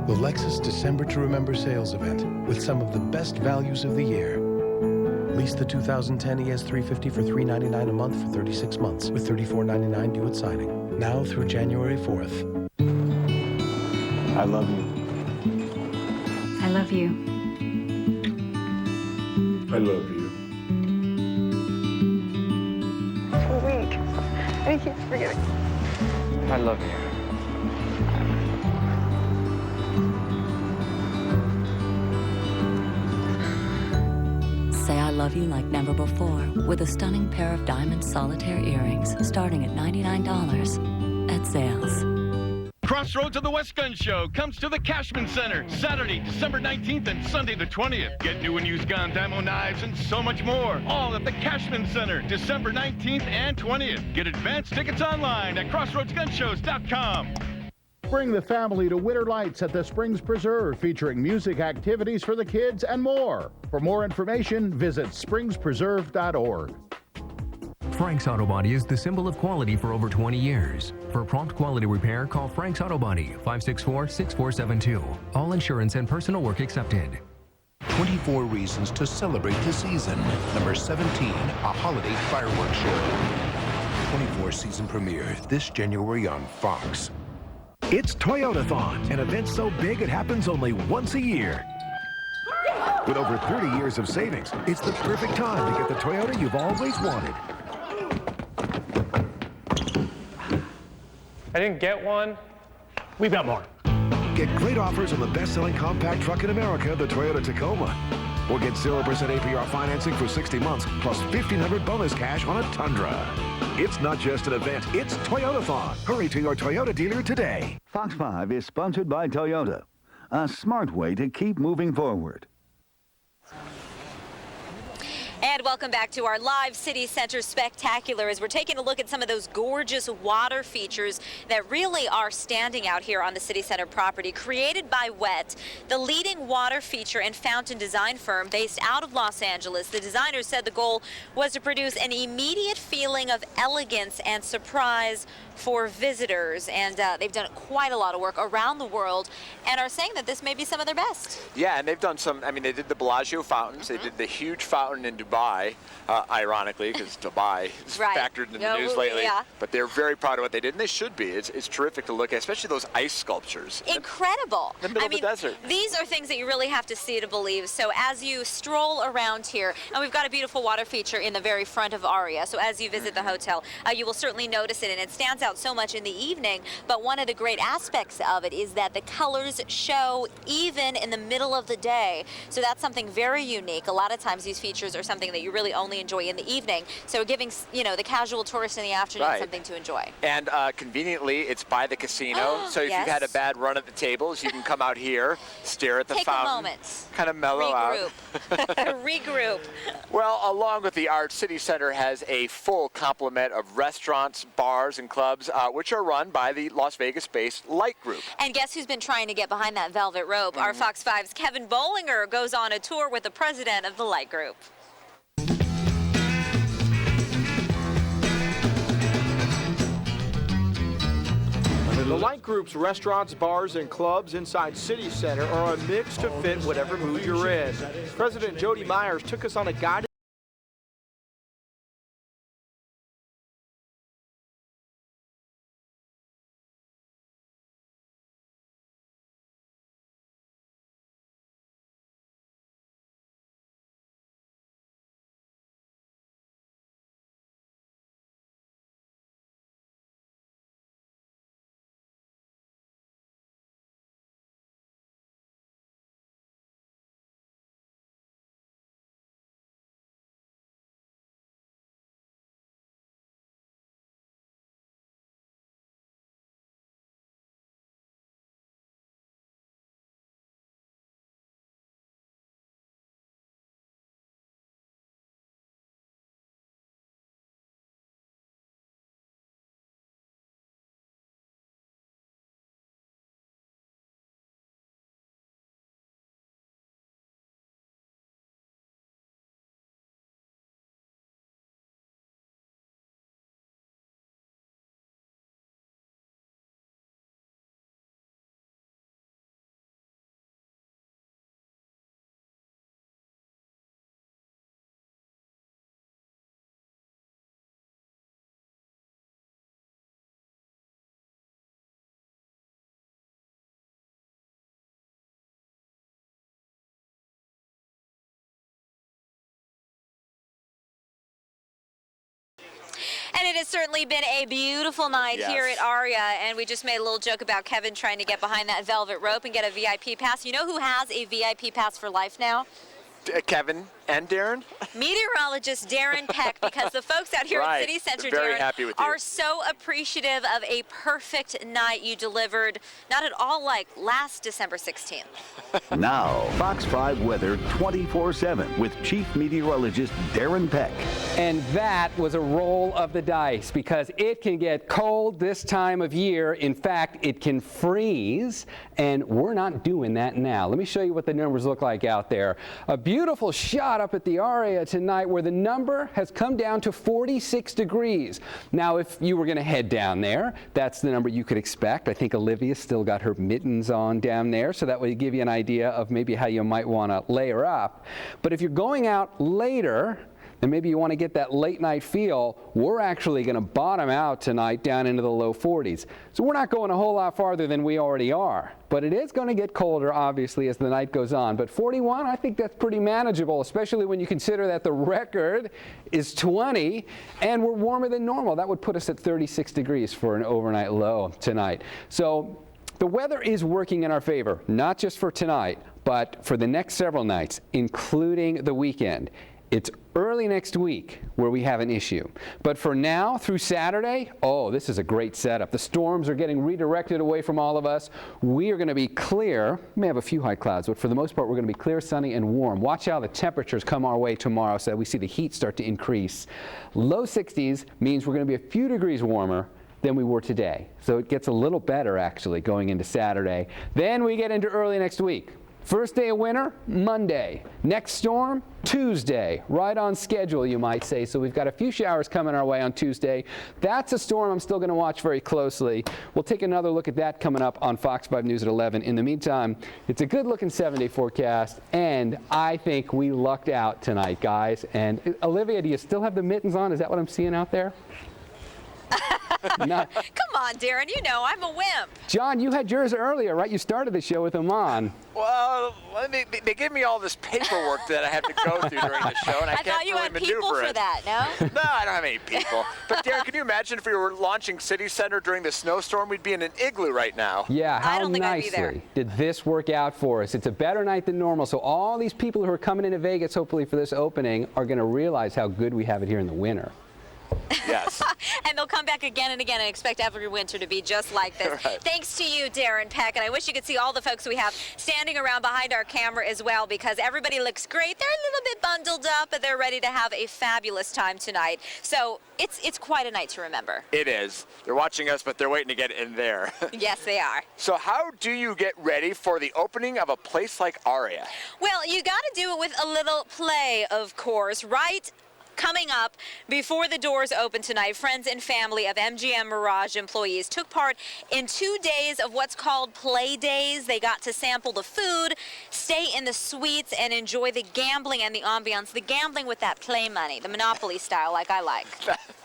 The Lexus December to Remember sales event with some of the best values of the year. Lease the 2010 ES350 for $399 a month for 36 months with $34.99 due at signing. Now through January 4th. I love you. I love you. I love you. I'm weak. I keep forgetting. I love you. love you like never before with a stunning pair of diamond solitaire earrings starting at $99 at Zales. Crossroads of the West Gun Show comes to the Cashman Center Saturday, December 19th and Sunday the 20th. Get new and used guns, ammo, knives, and so much more. All at the Cashman Center, December 19th and 20th. Get advance tickets online at crossroadsgunshows.com. Bring the family to Winter Lights at the Springs Preserve, featuring music activities for the kids and more. For more information, visit springspreserve.org. Frank's Auto Body is the symbol of quality for over 20 years. For prompt quality repair, call Frank's Auto Body, 564-6472. All insurance and personal work accepted. 24 reasons to celebrate the season. Number 17, a holiday fireworks show. 24 season premiere this January on Fox. It's Toyotathon, an event so big it happens only once a year. With over 30 years of savings, it's the perfect time to get the Toyota you've always wanted. I didn't get one. We've got more. Get great offers on the best-selling compact truck in America, the Toyota Tacoma. Or get 0% APR financing for 60 months, plus $1,500 bonus cash on a Tundra. It's not just an event, it's Toyotathon. Hurry to your Toyota dealer today. Fox 5 is sponsored by Toyota, a smart way to keep moving forward. And welcome back to our live City Center Spectacular as we're taking a look at some of those gorgeous water features that really are standing out here on the City Center property. Created by WET, the leading water feature and fountain design firm based out of Los Angeles, the designers said the goal was to produce an immediate feeling of elegance and surprise for visitors. And they've done quite a lot of work around the world and are saying that this may be some of their best. Yeah, and they've done some, I mean, they did the Bellagio fountains. They did the huge fountain in Dubai, ironically, because Dubai is factored in the news lately. Yeah. But they're very proud of what they did, and they should be. It's terrific to look at, especially those ice sculptures. Incredible. In the middle of the desert. These are things that you really have to see to believe. So as you stroll around here, and we've got a beautiful water feature in the very front of Aria. So as you visit the hotel, you will certainly notice it, and it stands out so much in the evening. But one of the great aspects of it is that the colors show even in the middle of the day. So that's something very unique. A lot of times these features are something that you really only enjoy in the evening. So giving, you know, the casual tourist in the afternoon something to enjoy. And conveniently, it's by the casino. So if you've had a bad run at the tables, you can come out here, stare at the fountain. Take a moment. Kind of mellow out. Regroup. Well, along with the art, City Center has a full complement of restaurants, bars, and clubs, which are run by the Las Vegas-based Light Group. And guess who's been trying to get behind that velvet rope? Our Fox 5's Kevin Bolinger goes on a tour with the president of the Light Group. The Light Group's restaurants, bars, and clubs inside City Center are a mix to fit whatever mood you're in. President Jody Myers took us on a guided And it has certainly been a beautiful night here at Aria, and we just made a little joke about Kevin trying to get behind that velvet rope and get a VIP pass. You know who has a VIP pass for life now? Kevin. And Darren? Meteorologist Darren Peck, because the folks out here Right. at CityCenter, Very Darren, happy with you. are so appreciative of a perfect night you delivered, not at all like last December 16th. Now, Fox 5 weather 24/7 with Chief Meteorologist Darren Peck. And that was a roll of the dice because it can get cold this time of year. In fact, it can freeze, and we're not doing that now. Let me show you what the numbers look like out there. A beautiful shot up at the Aria tonight where the number has come down to 46 degrees. Now, if you were going to head down there, that's the number you could expect. I think Olivia still got her mittens on down there, so that would give you an idea of maybe how you might want to layer up. But if you're going out later, and maybe you want to get that late night feel, we're actually going to bottom out tonight down into the low 40s. So we're not going a whole lot farther than we already are. But it is going to get colder, obviously, as the night goes on. But 41, I think that's pretty manageable, especially when you consider that the record is 20, and we're warmer than normal. That would put us at 36 degrees for an overnight low tonight. So the weather is working in our favor, not just for tonight, but for the next several nights, including the weekend. It's early next week where we have an issue. But for now, through Saturday, oh, this is a great setup. The storms are getting redirected away from all of us. We are going to be clear. We may have a few high clouds, but for the most part, we're going to be clear, sunny, and warm. Watch how the temperatures come our way tomorrow so that we see the heat start to increase. Low 60s means we're going to be a few degrees warmer than we were today. So it gets a little better, actually, going into Saturday. Then we get into early next week. First day of winter, Monday. Next storm, Tuesday. Right on schedule, you might say. So we've got a few showers coming our way on Tuesday. That's a storm I'm still going to watch very closely. We'll take another look at that coming up on Fox 5 News at 11. In the meantime, it's a good-looking 7-day forecast, and I think we lucked out tonight, guys. And Olivia, do you still have the mittens on? Is that what I'm seeing out there? No. Come on, Darren, you know I'm a wimp. John, you had yours earlier, right? You started the show with them on. Well, they give me all this paperwork that I have to go through during the show, and I can't thought you really had maneuver people it. for that, no? No, I don't have any people. But Darren, can you imagine if we were launching CityCenter during the snowstorm? We'd be in an igloo right now. Yeah, how I don't think I'd be there. nicely did this work out for us? It's a better night than normal, so all these people who are coming into Vegas, hopefully for this opening, are going to realize how good we have it here in the winter. Yes. And they'll come back again and again and expect every winter to be just like this. Right. Thanks to you, Darren Peck. And I wish you could see all the folks we have standing around behind our camera as well, because everybody looks great. They're a little bit bundled up, but they're ready to have a fabulous time tonight. So it's quite a night to remember. It is. They're watching us, but they're waiting to get in there. Yes, they are. So how do you get ready for the opening of a place like Aria? Well, you got to do it with a little play, of course, right? Coming up, before the doors open tonight, friends and family of MGM Mirage employees took part in 2 days of what's called play days. They got to sample the food, stay in the suites, and enjoy the gambling and the ambiance. The gambling with that play money, the Monopoly style, like I like.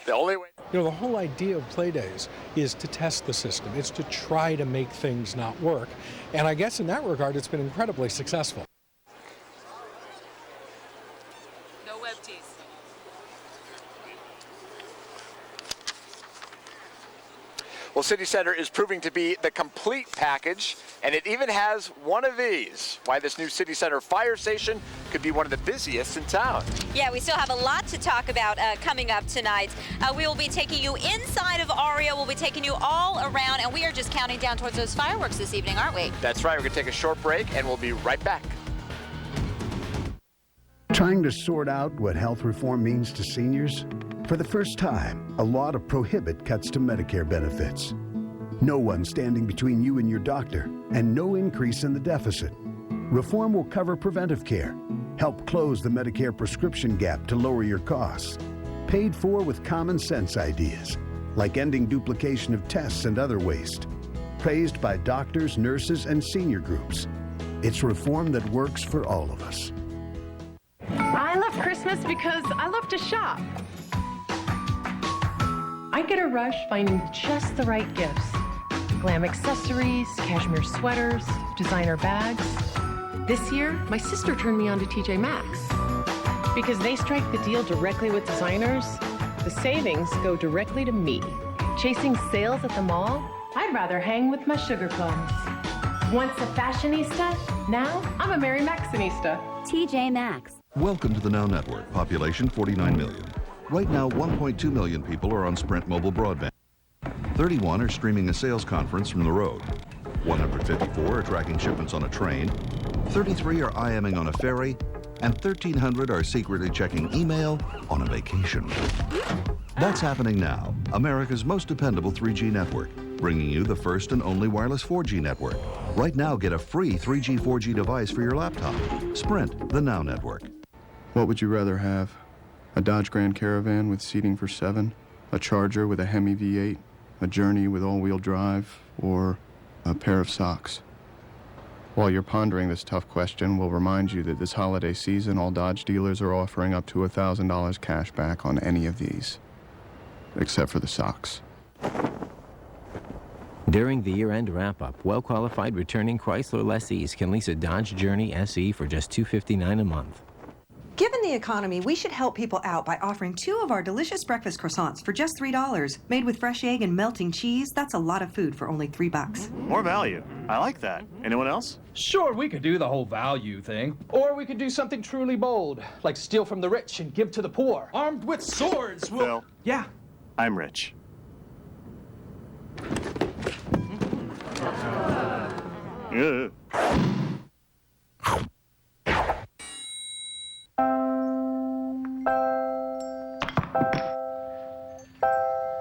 The only way. You know, the whole idea of play days is to test the system. It's to try to make things not work. And I guess in that regard, it's been incredibly successful. No web tees. Well, CityCenter is proving to be the complete package, and it even has one of these. Why this new CityCenter fire station could be one of the busiest in town. Yeah, we still have a lot to talk about coming up tonight. We will be taking you inside of Aria. We'll be taking you all around, and we are just counting down towards those fireworks this evening, aren't we? That's right. We're going to take a short break, and we'll be right back. Trying to sort out what health reform means to seniors? For the first time, a law to prohibit cuts to Medicare benefits. No one standing between you and your doctor, and no increase in the deficit. Reform will cover preventive care, help close the Medicare prescription gap to lower your costs. Paid for with common sense ideas, like ending duplication of tests and other waste. Praised by doctors, nurses, and senior groups. It's reform that works for all of us. I love Christmas because I love to shop. I get a rush finding just the right gifts. Glam accessories, cashmere sweaters, designer bags. This year, my sister turned me on to TJ Maxx. Because they strike the deal directly with designers, the savings go directly to me. Chasing sales at the mall? I'd rather hang with my sugar plums. Once a fashionista, now I'm a Mary Maxxinista. TJ Maxx. Welcome to the Now Network, population 49 million. Right now, 1.2 million people are on Sprint mobile broadband. 31 are streaming a sales conference from the road. 154 are tracking shipments on a train. 33 are IMing on a ferry. And 1,300 are secretly checking email on a vacation. That's happening now. America's most dependable 3G network, bringing you the first and only wireless 4G network. Right now, get a free 3G, 4G device for your laptop. Sprint, the Now Network. What would you rather have? A Dodge Grand Caravan with seating for 7? A Charger with a Hemi V8? A Journey with all-wheel drive? Or a pair of socks? While you're pondering this tough question, we'll remind you that this holiday season, all Dodge dealers are offering up to $1,000 cash back on any of these. Except for the socks. During the year-end wrap-up, well-qualified returning Chrysler lessees can lease a Dodge Journey SE for just $259 a month. Given the economy, we should help people out by offering 2 of our delicious breakfast croissants for just $3. Made with fresh egg and melting cheese, that's a lot of food for only $3. More value. I like that. Anyone else? Sure, we could do the whole value thing. Or we could do something truly bold, like steal from the rich and give to the poor. Armed with swords, Phil. Yeah. I'm rich.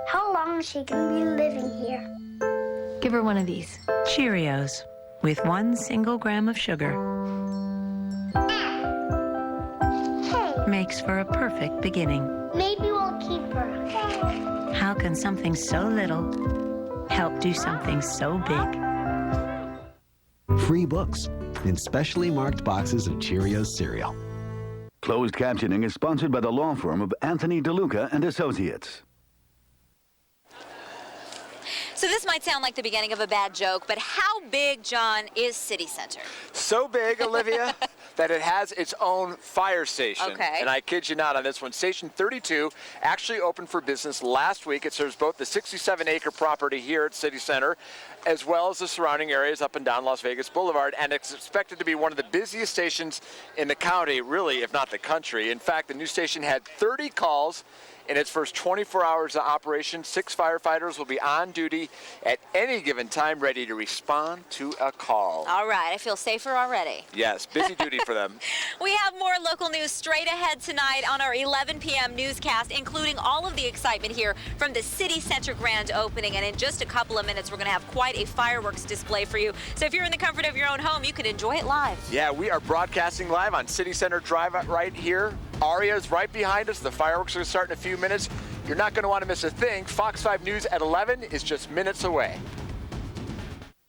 How long is she going to be living here? Give her one of these. Cheerios, with 1 single gram of sugar. Hey. Makes for a perfect beginning. Maybe we'll keep her. How can something so little help do something so big? Free books in specially marked boxes of Cheerios cereal. Closed captioning is sponsored by the law firm of Anthony DeLucia and Associates. So this might sound like the beginning of a bad joke, but how big, John, is CityCenter? So big, Olivia, that it has its own fire station. Okay. And I kid you not on this one. Station 32 actually opened for business last week. It serves both the 67-acre property here at CityCenter, as well as the surrounding areas up and down Las Vegas Boulevard, and it's expected to be one of the busiest stations in the county, really, if not the country. In fact, the new station had 30 calls in its first 24 hours of operation. 6 firefighters will be on duty at any given time, ready to respond to a call. All right, I feel safer already. Yes, busy duty for them. We have more local news straight ahead tonight on our 11 p.m. newscast, including all of the excitement here from the CityCenter grand opening. And in just a couple of minutes, we're going to have quite a fireworks display for you. So if you're in the comfort of your own home, you can enjoy it live. Yeah, we are broadcasting live on CityCenter Drive right here. Aria's right behind us. The fireworks are going to start in a few minutes. You're not going to want to miss a thing. Fox 5 News at 11 is just minutes away.